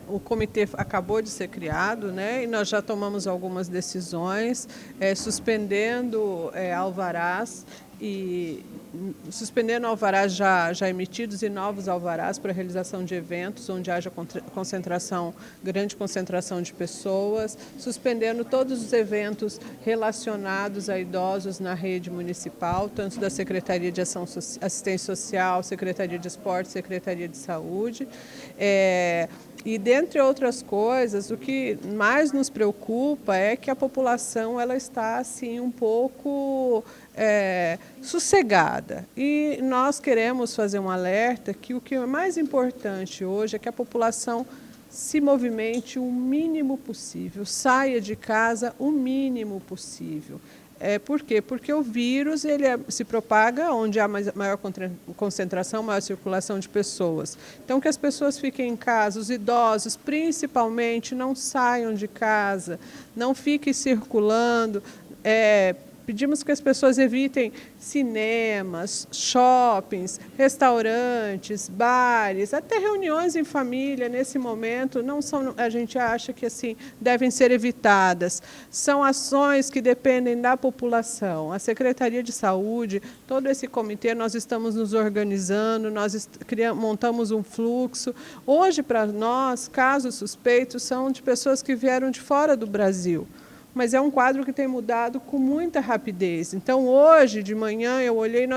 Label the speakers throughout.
Speaker 1: O comitê acabou de ser criado, né, e nós já tomamos algumas decisões, suspendendo alvarás e suspendendo alvarás já emitidos e novos alvarás para a realização de eventos onde haja grande concentração de pessoas, suspendendo todos os eventos relacionados a idosos na rede municipal, tanto da Secretaria de Assistência Social, Secretaria de Esporte, Secretaria de Saúde. E, dentre outras coisas, o que mais nos preocupa é que a população ela está assim, um pouco sossegada. E nós queremos fazer um alerta que o que é mais importante hoje é que a população se movimente o mínimo possível, saia de casa o mínimo possível. Por quê? Porque o vírus se propaga onde há maior concentração, maior circulação de pessoas. Então, que as pessoas fiquem em casa, os idosos principalmente, não saiam de casa, não fiquem circulando. Pedimos que as pessoas evitem cinemas, shoppings, restaurantes, bares, até reuniões em família nesse momento a gente acha que assim devem ser evitadas. São ações que dependem da população. A Secretaria de Saúde, todo esse comitê, nós estamos nos organizando, montamos um fluxo. Hoje, para nós, casos suspeitos são de pessoas que vieram de fora do Brasil. Mas é um quadro que tem mudado com muita rapidez. Então, hoje de manhã, eu olhei,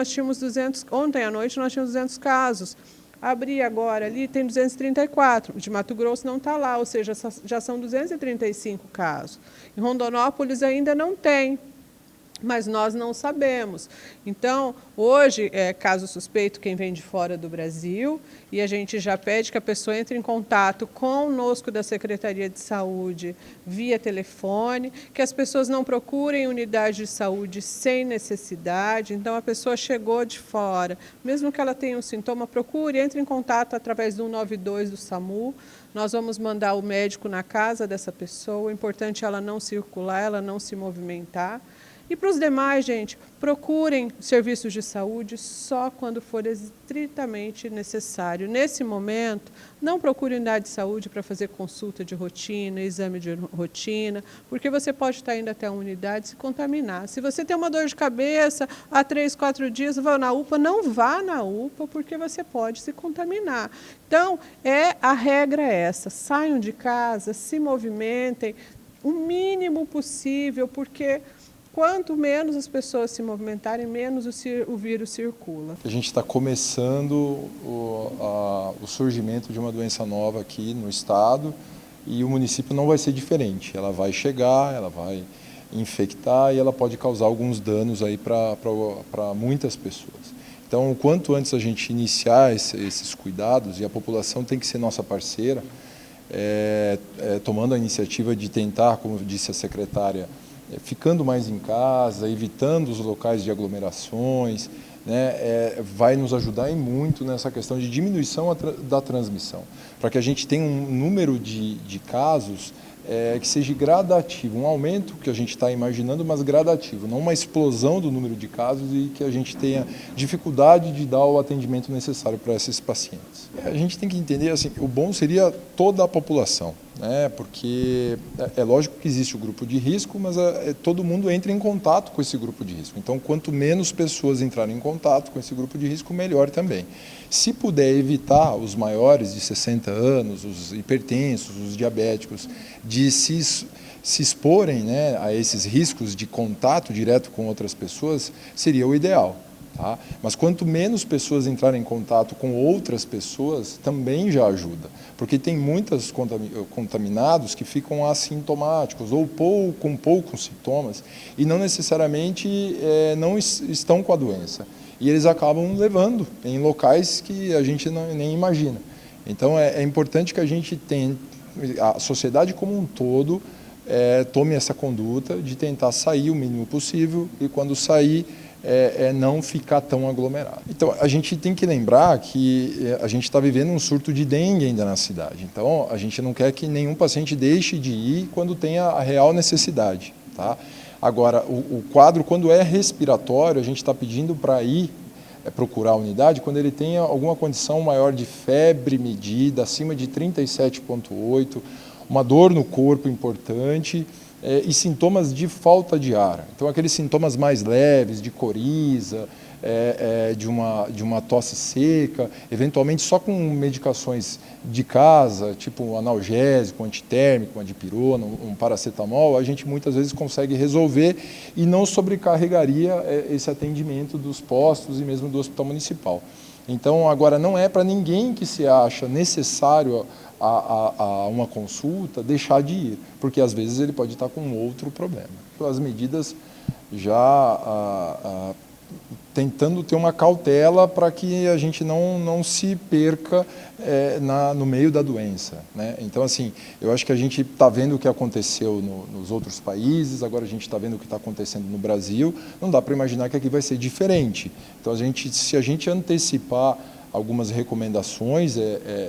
Speaker 1: ontem à noite nós tínhamos 200 casos. Abri agora ali, tem 234. De Mato Grosso não está lá, ou seja, já são 235 casos. Em Rondonópolis ainda não tem, mas nós não sabemos. Então, hoje é caso suspeito quem vem de fora do Brasil e a gente já pede que a pessoa entre em contato conosco da Secretaria de Saúde via telefone, que as pessoas não procurem unidade de saúde sem necessidade. Então, a pessoa chegou de fora, mesmo que ela tenha um sintoma, procure, entre em contato através do 192 do SAMU. Nós vamos mandar o médico na casa dessa pessoa. O importante é ela não circular, ela não se movimentar. E para os demais, gente, procurem serviços de saúde só quando for estritamente necessário. Nesse momento, não procure unidade de saúde para fazer consulta de rotina, exame de rotina, porque você pode estar indo até a unidade e se contaminar. Se você tem uma dor de cabeça há 3, 4 dias, vai na UPA, não vá na UPA, porque você pode se contaminar. Então, a regra é essa, saiam de casa, se movimentem o mínimo possível, porque quanto menos as pessoas se movimentarem, menos o vírus circula.
Speaker 2: A gente está começando o surgimento de uma doença nova aqui no estado e o município não vai ser diferente. Ela vai chegar, ela vai infectar e ela pode causar alguns danos aí para muitas pessoas. Então, o quanto antes a gente iniciar esses cuidados, e a população tem que ser nossa parceira, tomando a iniciativa de tentar, como disse a secretária, ficando mais em casa, evitando os locais de aglomerações, né, vai nos ajudar muito nessa questão de diminuição da transmissão, para que a gente tenha um número de casos que seja gradativo, um aumento que a gente está imaginando, mas gradativo, não uma explosão do número de casos e que a gente tenha dificuldade de dar o atendimento necessário para esses pacientes. A gente tem que entender, assim, o bom seria toda a população, né? Porque é lógico que existe o grupo de risco, mas todo mundo entra em contato com esse grupo de risco. Então, quanto menos pessoas entrarem em contato com esse grupo de risco, melhor também. Se puder evitar os maiores de 60 anos, os hipertensos, os diabéticos, de se exporem, né, a esses riscos de contato direto com outras pessoas, seria o ideal. Tá? Mas quanto menos pessoas entrarem em contato com outras pessoas, também já ajuda. Porque tem muitos contaminados que ficam assintomáticos ou com poucos sintomas e não necessariamente não estão com a doença. E eles acabam levando em locais que a gente nem imagina. Então é importante que a gente tenha, a sociedade como um todo, tome essa conduta de tentar sair o mínimo possível e quando sair, não ficar tão aglomerado. Então, a gente tem que lembrar que a gente está vivendo um surto de dengue ainda na cidade. Então, a gente não quer que nenhum paciente deixe de ir quando tenha a real necessidade. Tá? Agora, o quadro, quando é respiratório, a gente está pedindo para ir procurar a unidade quando ele tem alguma condição maior de febre medida, acima de 37,8, uma dor no corpo importante e sintomas de falta de ar. Então, aqueles sintomas mais leves, de coriza, de uma tosse seca, eventualmente só com medicações de casa, tipo um analgésico, um antitérmico, uma dipirona, um paracetamol, a gente muitas vezes consegue resolver e não sobrecarregaria esse atendimento dos postos e mesmo do hospital municipal. Então, agora, não é para ninguém que se acha necessário a uma consulta deixar de ir, porque às vezes ele pode estar com outro problema. As medidas já tentando ter uma cautela para que a gente não se perca no meio da doença, né? Então, assim, eu acho que a gente está vendo o que aconteceu nos outros países, agora a gente está vendo o que está acontecendo no Brasil, não dá para imaginar que aqui vai ser diferente. Então, se a gente antecipar algumas recomendações,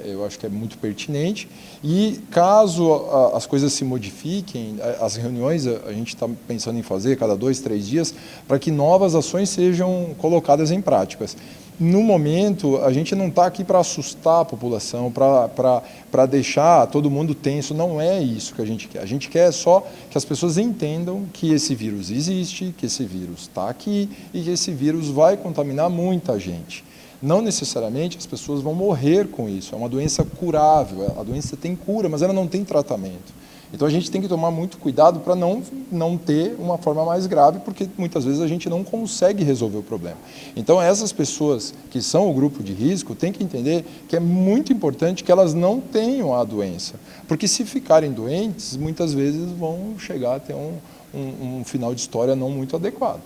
Speaker 2: eu acho que é muito pertinente, e caso as coisas se modifiquem, as reuniões a gente está pensando em fazer cada 2, 3 dias, para que novas ações sejam colocadas em práticas. No momento, a gente não está aqui para assustar a população, para deixar todo mundo tenso, não é isso que a gente quer. A gente quer só que as pessoas entendam que esse vírus existe, que esse vírus está aqui e que esse vírus vai contaminar muita gente. Não necessariamente as pessoas vão morrer com isso, é uma doença curável, a doença tem cura, mas ela não tem tratamento. Então a gente tem que tomar muito cuidado para não ter uma forma mais grave, porque muitas vezes a gente não consegue resolver o problema. Então essas pessoas que são o grupo de risco têm que entender que é muito importante que elas não tenham a doença, porque se ficarem doentes, muitas vezes vão chegar a ter um final de história não muito adequado.